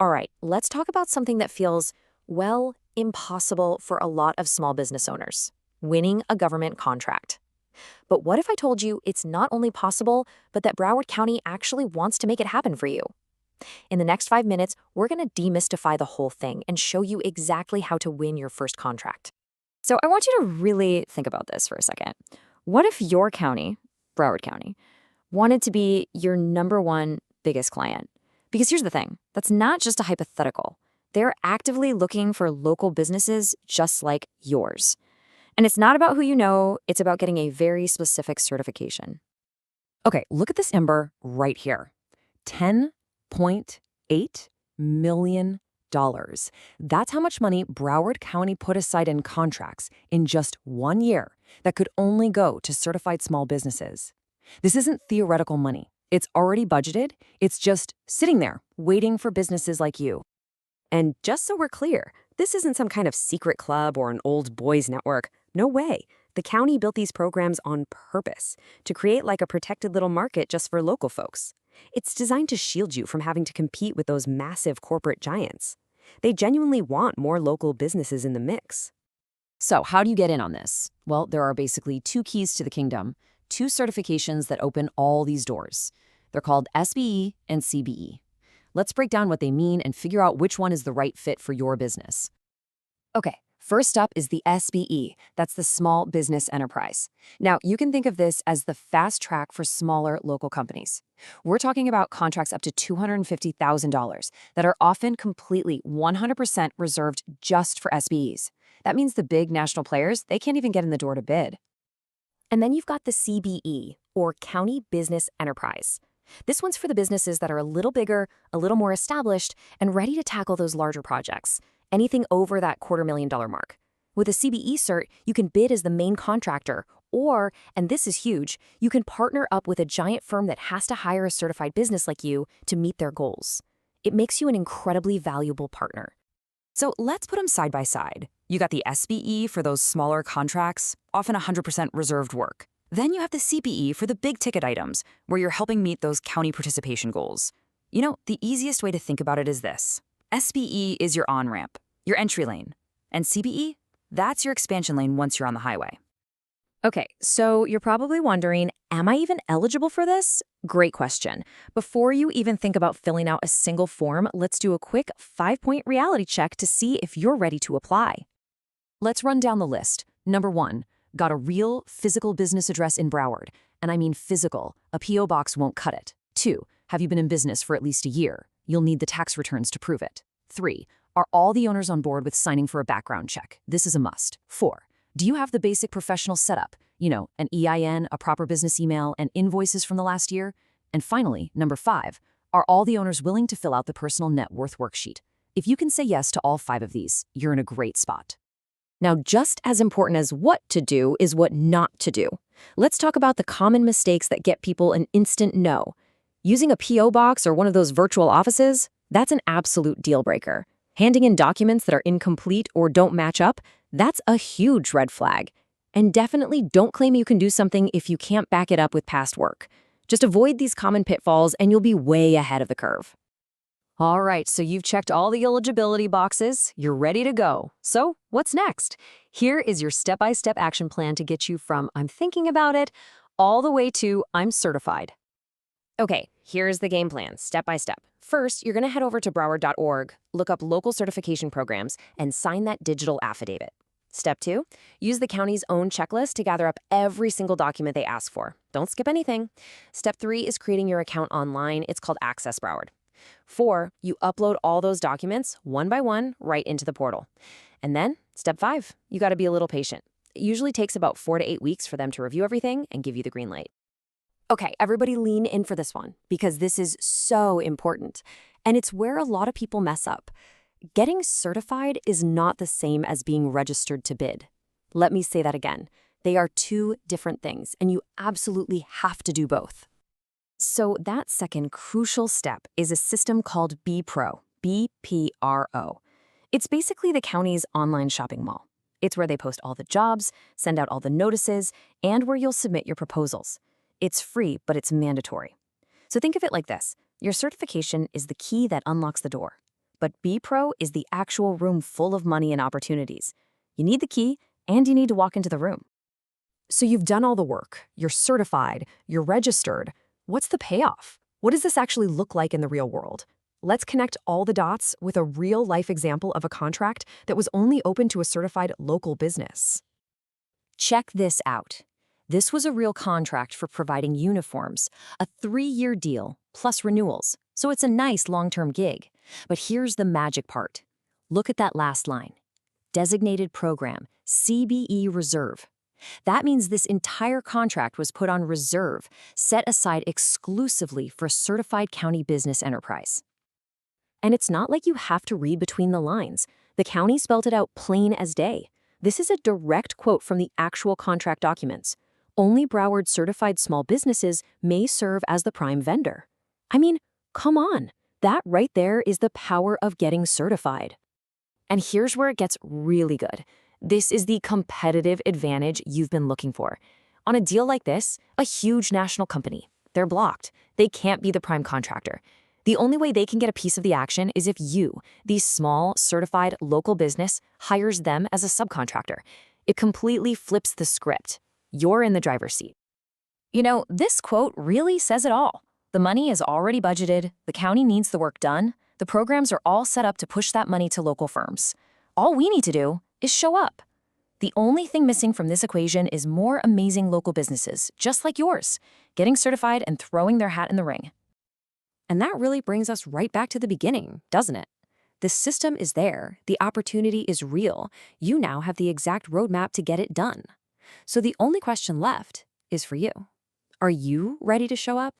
All right, let's talk about something that feels, well, impossible for a lot of small business owners: winning a government contract. But what if I told you it's not only possible, but that Broward County actually wants to make it happen for you? In the next 5 minutes, we're going to demystify the whole thing and show you exactly how to win your first contract. So I want you to really think about this for a second. What if your county, Broward County, wanted to be your number one biggest client? Because here's the thing, that's not just a hypothetical. They're actively looking for local businesses just like yours. And it's not about who you know, it's about getting a very specific certification. Okay, look at this number right here. $10.8 million. That's how much money Broward County put aside in contracts in just 1 year that could only go to certified small businesses. This isn't theoretical money. It's already budgeted. It's just sitting there, waiting for businesses like you. And just so we're clear, this isn't some kind of secret club or an old boys network. No way. The county built these programs on purpose to create like a protected little market just for local folks. It's designed to shield you from having to compete with those massive corporate giants. They genuinely want more local businesses in the mix. So how do you get in on this? Well, there are basically two keys to the kingdom, two certifications that open all these doors. They're called SBE and CBE. Let's break down what they mean and figure out which one is the right fit for your business. Okay, first up is the SBE. That's the Small Business Enterprise. Now, you can think of this as the fast track for smaller local companies. We're talking about contracts up to $250,000 that are often completely 100% reserved just for SBEs. That means the big national players, they can't even get in the door to bid. And then you've got the CBE, or County Business Enterprise. This one's for the businesses that are a little bigger, a little more established, and ready to tackle those larger projects, anything over that $250,000 mark. With a CBE cert, you can bid as the main contractor, or, and this is huge, you can partner up with a giant firm that has to hire a certified business like you to meet their goals. It makes you an incredibly valuable partner. So let's put them side by side. You got the SBE for those smaller contracts, often 100% reserved work. Then you have the CBE for the big ticket items, where you're helping meet those county participation goals. You know, the easiest way to think about it is this. SBE is your on-ramp, your entry lane. And CBE, that's your expansion lane once you're on the highway. Okay, so you're probably wondering, am I even eligible for this? Great question. Before you even think about filling out a single form, let's do a quick 5-point reality check to see if you're ready to apply. Let's run down the list. Number 1, got a real physical business address in Broward. And I mean physical. A P.O. box won't cut it. 2, have you been in business for at least a year? You'll need the tax returns to prove it. 3, are all the owners on board with signing for a background check? This is a must. 4, do you have the basic professional setup? You know, an EIN, a proper business email, and invoices from the last year? And finally, number 5, are all the owners willing to fill out the personal net worth worksheet? If you can say yes to all 5 of these, you're in a great spot. Now, just as important as what to do is what not to do. Let's talk about the common mistakes that get people an instant no. Using a P.O. box or one of those virtual offices, that's an absolute deal breaker. Handing in documents that are incomplete or don't match up, that's a huge red flag. And definitely don't claim you can do something if you can't back it up with past work. Just avoid these common pitfalls and you'll be way ahead of the curve. All right, so you've checked all the eligibility boxes. You're ready to go. So what's next? Here is your step-by-step action plan to get you from I'm thinking about it all the way to I'm certified. Okay, here's the game plan, step by step. First, you're going to head over to broward.org, look up local certification programs, and sign that digital affidavit. Step 2, use the county's own checklist to gather up every single document they ask for. Don't skip anything. Step 3 is creating your account online. It's called Access Broward. 4, you upload all those documents one by one right into the portal. And then, step 5, you got to be a little patient. It usually takes about 4 to 8 weeks for them to review everything and give you the green light. Okay, everybody lean in for this one, because this is so important. And it's where a lot of people mess up. Getting certified is not the same as being registered to bid. Let me say that again. They are two different things, and you absolutely have to do both. So that second crucial step is a system called BPRO, B-P-R-O. It's basically the county's online shopping mall. It's where they post all the jobs, send out all the notices, and where you'll submit your proposals. It's free, but it's mandatory. So think of it like this. Your certification is the key that unlocks the door. But B Pro is the actual room full of money and opportunities. You need the key, and you need to walk into the room. So you've done all the work, you're certified, you're registered. What's the payoff? What does this actually look like in the real world? Let's connect all the dots with a real-life example of a contract that was only open to a certified local business. Check this out. This was a real contract for providing uniforms, a 3-year deal, plus renewals, so it's a nice long-term gig. But here's the magic part. Look at that last line. Designated Program, CBE Reserve. That means this entire contract was put on reserve, set aside exclusively for a certified county business enterprise. And it's not like you have to read between the lines. The county spelled it out plain as day. This is a direct quote from the actual contract documents. Only Broward certified small businesses may serve as the prime vendor. I mean, come on. That right there is the power of getting certified. And here's where it gets really good. This is the competitive advantage you've been looking for. On a deal like this, a huge national company, they're blocked. They can't be the prime contractor. The only way they can get a piece of the action is if you, the small, certified local business, hires them as a subcontractor. It completely flips the script. You're in the driver's seat. You know, this quote really says it all. The money is already budgeted, the county needs the work done, the programs are all set up to push that money to local firms. All we need to do is show up. The only thing missing from this equation is more amazing local businesses, just like yours, getting certified and throwing their hat in the ring. And that really brings us right back to the beginning, doesn't it? The system is there, the opportunity is real. You now have the exact roadmap to get it done. So the only question left is for you. Are you ready to show up?